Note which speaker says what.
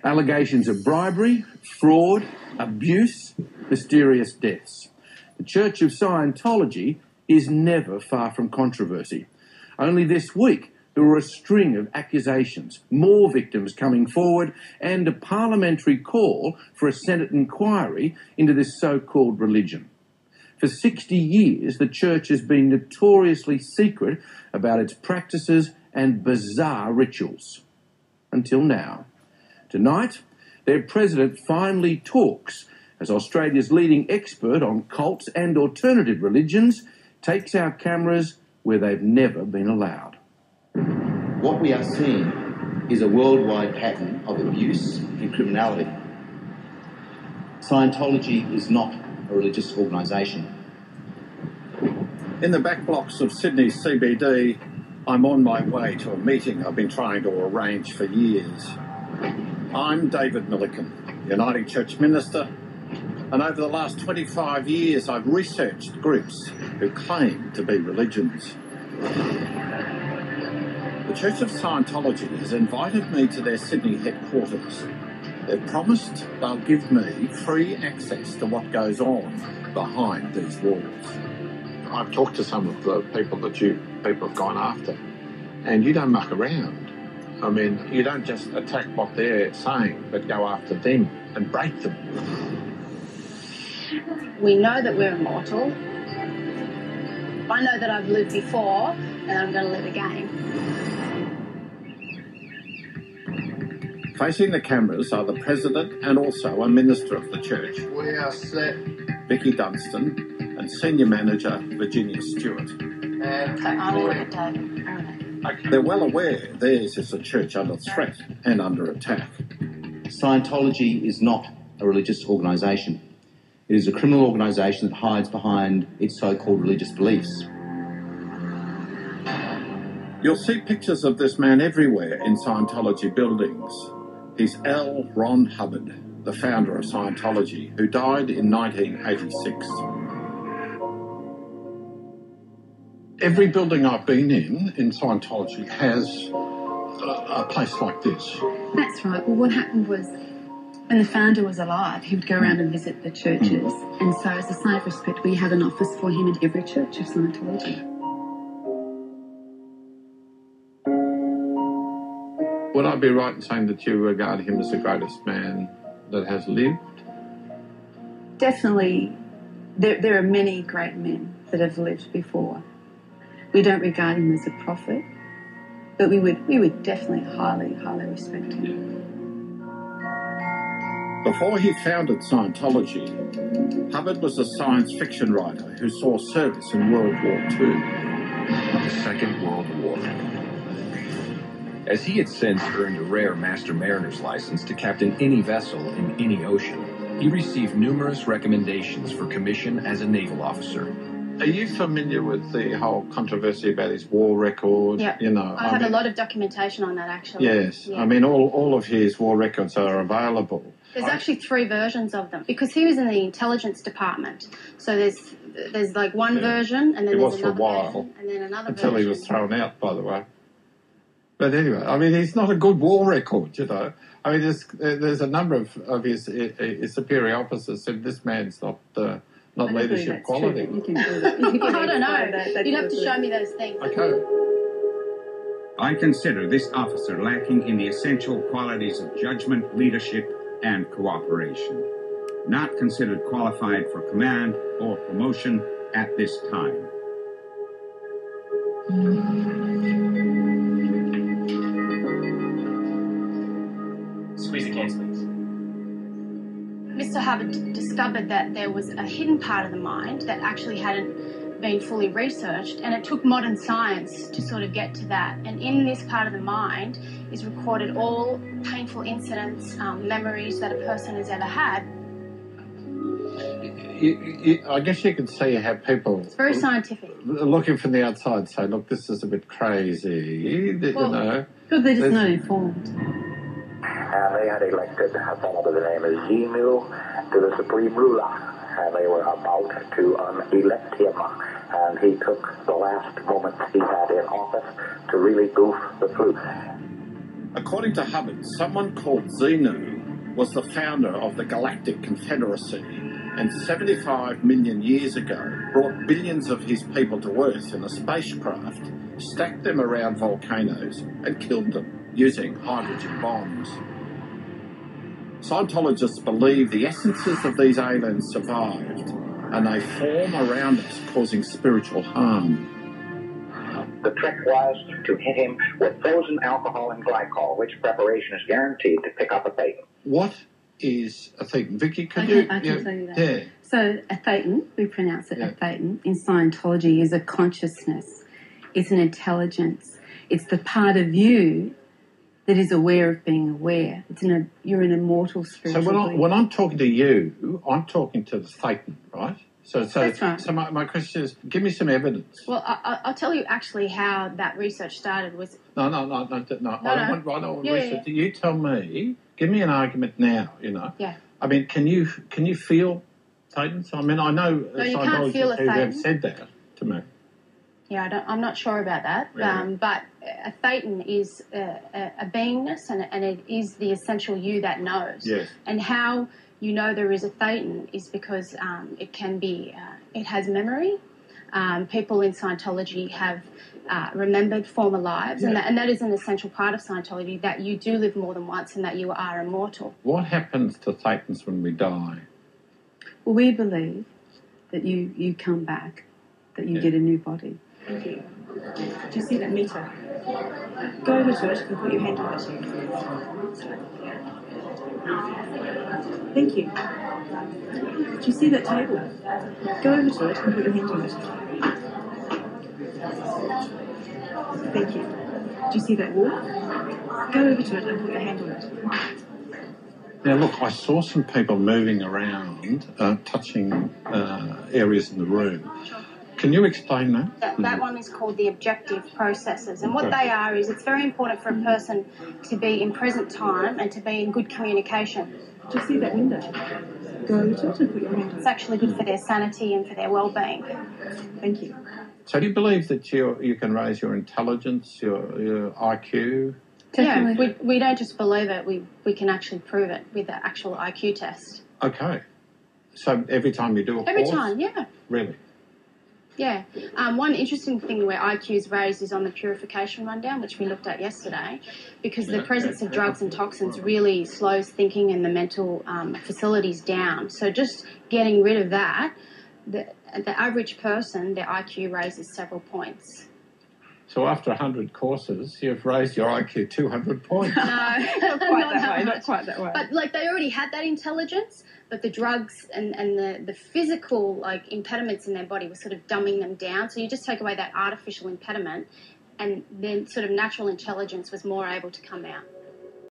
Speaker 1: Allegations of bribery, fraud, abuse, mysterious deaths. The Church of Scientology is never far from controversy. Only this week, there were a string of accusations, more victims coming forward, and a parliamentary call for a Senate inquiry into this so-called religion. For 60 years, the Church has been notoriously secret about its practices and bizarre rituals. Until now. Tonight, their president finally talks as Australia's leading expert on cults and alternative religions takes our cameras where they've never been allowed.
Speaker 2: What we are seeing is a worldwide pattern of abuse and criminality. Scientology is not a religious organisation.
Speaker 3: In the back blocks of Sydney CBD, I'm on my way to a meeting I've been trying to arrange for years. I'm David Milliken, Uniting Church Minister, and over the last 25 years I've researched groups who claim to be religions. The Church of Scientology has invited me to their Sydney headquarters. They've promised they'll give me free access to what goes on behind these walls.
Speaker 4: I've talked to some of the people that people have gone after, and you don't muck around. I mean, you don't just attack what they're saying, but go after them and break them.
Speaker 5: We know that we're immortal. I know that I've lived before, and I'm going to live again.
Speaker 3: Facing the cameras are the President and also a Minister of the Church.
Speaker 4: We are set.
Speaker 3: Vicky Dunstan and Senior Manager Virginia Stewart. They're well aware theirs is a church under threat and under attack.
Speaker 2: Scientology is not a religious organisation. It is a criminal organisation that hides behind its so-called religious beliefs.
Speaker 3: You'll see pictures of this man everywhere in Scientology buildings. He's L. Ron Hubbard, the founder of Scientology, who died in 1986. Every building I've been in Scientology has a place like this.
Speaker 6: That's right. Well, what happened was, when the founder was alive, he would go around and visit the churches. And so, as a sign of respect, we have an office for him in every church of Scientology.
Speaker 4: Would I be right in saying that you regard him as the greatest man that has lived?
Speaker 6: Definitely. There are many great men that have lived before. We don't regard him as a prophet, but we would definitely highly respect him.
Speaker 3: Before he founded Scientology, Hubbard was a science fiction writer who saw service in World War II.
Speaker 7: The Second World War. As he had since earned a rare Master Mariner's license to captain any vessel in any ocean, he received numerous recommendations for commission as a naval officer.
Speaker 4: Are you familiar with the whole controversy about his war record?
Speaker 5: Yeah,
Speaker 4: you know,
Speaker 5: I have a lot of documentation on that, actually.
Speaker 4: Yes,
Speaker 5: yeah.
Speaker 4: I mean, all of his war records are available.
Speaker 5: There's actually 3 versions of them, because he was in the intelligence department. So there's like one version, and then there's another version, and then another version.
Speaker 4: Until he was thrown out, by the way. But anyway, I mean, he's not a good war record, you know. I mean, there's a number of his superior officers said this man's not leadership quality.
Speaker 6: You can do that.
Speaker 5: I don't know. You'd have to show me those things.
Speaker 4: Okay.
Speaker 8: I consider this officer lacking in the essential qualities of judgment, leadership, and cooperation. Not considered qualified for command or promotion at this time.
Speaker 9: Squeeze the cans, please.
Speaker 5: Mr. Hubbard discovered that there was a hidden part of the mind that actually hadn't been fully researched, and it took modern science to sort of get to that. And in this part of the mind is recorded all painful incidents, memories that a person has ever had.
Speaker 4: I guess you could see how people...
Speaker 5: It's very scientific.
Speaker 4: Looking from the outside say, look, this is a bit crazy, you know.
Speaker 6: Because they're just not informed.
Speaker 10: And they had elected a fellow by the name of Zemu to the supreme ruler, and they were about to elect him, and he took the last moments he had in office to really goof the truth.
Speaker 3: According to Hubbard, someone called Zenu was the founder of the Galactic Confederacy, and 75 million years ago brought billions of his people to Earth in a spacecraft, stacked them around volcanoes and killed them using hydrogen bombs. Scientologists believe the essences of these aliens survived, and they form around us, causing spiritual harm.
Speaker 10: The trick was to hit him with frozen alcohol and glycol, which preparation is guaranteed to pick up a thetan.
Speaker 4: What is a thetan? Vicky,
Speaker 6: I can tell you that.
Speaker 4: Yeah.
Speaker 6: So a thetan, we pronounce it a thetan, in Scientology is a consciousness. It's an intelligence. It's the part of you that is aware of being aware. You're an immortal spiritual being.
Speaker 4: When I'm talking to you, I'm talking to the thetan, right?
Speaker 6: That's right.
Speaker 4: So my question is, give me some evidence.
Speaker 5: Well, I'll tell you actually how that research started. Was
Speaker 4: No. I don't want research.
Speaker 5: Yeah.
Speaker 4: You tell me. Give me an argument now.
Speaker 5: Yeah.
Speaker 4: I mean, can you feel thetans? I mean, I know
Speaker 5: you can't feel a
Speaker 4: Scientologists who have
Speaker 5: thetan.
Speaker 4: said that to me.
Speaker 5: Yeah, I'm not sure about that.
Speaker 4: Really?
Speaker 5: But a thetan is a beingness, and it is the essential you that knows.
Speaker 4: Yes.
Speaker 5: And how you know there is a thetan is because it can be, it has memory. People in Scientology have remembered former lives, and that is an essential part of Scientology, that you do live more than once and that you are immortal.
Speaker 4: What happens to thetans when we die?
Speaker 6: Well, we believe that you come back, that you get a new body.
Speaker 11: Thank you. Do you see that meter? Go over to it and put your hand on it. Thank you. Do you see that table? Go over to it and put your hand on it. Thank you. Do you see that wall? Go over to it and put your hand on it.
Speaker 4: Now, look, I saw some people moving around, touching areas in the room. Can you explain that?
Speaker 5: That one is called the objective processes. And what they are is, it's very important for a person to be in present time and to be in good communication.
Speaker 11: Do you see that window? Go over to it and put your hand on it.
Speaker 5: It's actually good for their sanity and for their well-being.
Speaker 11: Thank you.
Speaker 4: So do you believe that you can raise your intelligence, your IQ?
Speaker 5: Definitely. Yeah, we don't just believe it, we can actually prove it with the actual IQ test.
Speaker 4: Okay. So every time you do a course?
Speaker 5: Every time, yeah.
Speaker 4: Really?
Speaker 5: Yeah. One interesting thing where IQ is raised is on the purification rundown, which we looked at yesterday, because the presence of drugs and toxins really slows thinking and the mental facilities down. So just getting rid of that, the average person, their IQ raises several points.
Speaker 4: So after 100 courses, you've raised your IQ 200 points.
Speaker 5: No,
Speaker 11: not quite that way.
Speaker 5: But they already had that intelligence, but the drugs and the physical impediments in their body were sort of dumbing them down. So you just take away that artificial impediment, and then sort of natural intelligence was more able to come out.